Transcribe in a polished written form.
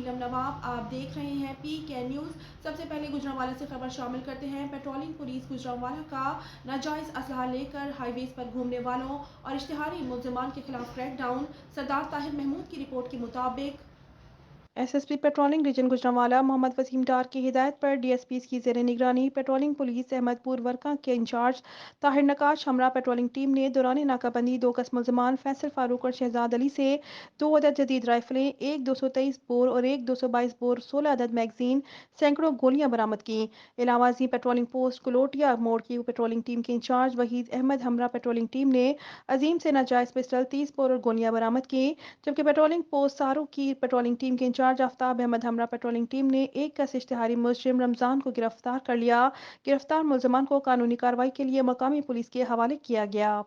بیگم نواب، آپ دیکھ رہے ہیں PK نیوز۔ سب سے پہلے گجرانوالہ سے خبر شامل کرتے ہیں۔ پیٹرولنگ پولیس گجرانوالہ کا ناجائز اسلحہ لے کر ہائی ویز پر گھومنے والوں اور اشتہاری ملزمان کے خلاف کریک ڈاؤن۔ سردار طاہر محمود کی رپورٹ کے مطابق SSP پیٹرولنگ ریجن گجرانوالہ محمد وسیم ڈار کی ہدایت پر DSPs کی زیر نگرانی پیٹرولنگ پولیس احمد پور ورکاں کے انچارج طاہر نقاش ہمراہ پیٹرولنگ ٹیم نے دوران ناکہ بندی 2 کس ملزمان فیصل فاروق اور شہزاد علی سے 2 عدد جدید رائفلیں، ایک 223 بور اور ایک 222 بور، 16 عدد میگزین، سینکڑوں گولیاں برآمد کیں۔ علاوہ ازیں پیٹرولنگ پوسٹ کلوٹیا موڑ کی پیٹرولنگ ٹیم کے انچارج وحید احمد ہمراہ پیٹرولنگ ٹیم نے عظیم سے ناجائز پسٹل 30 بور اور گولیاں برآمد کیں، جبکہ پیٹرولنگ پوسٹ سارو کی پیٹرولنگ ٹیم کے انچارج آفتاب احمد ہمراہ پیٹرولنگ ٹیم نے 1 کس اشتہاری مجرم رمضان کو گرفتار کر لیا۔ گرفتار ملزمان کو قانونی کارروائی کے لیے مقامی پولیس کے حوالے کیا گیا۔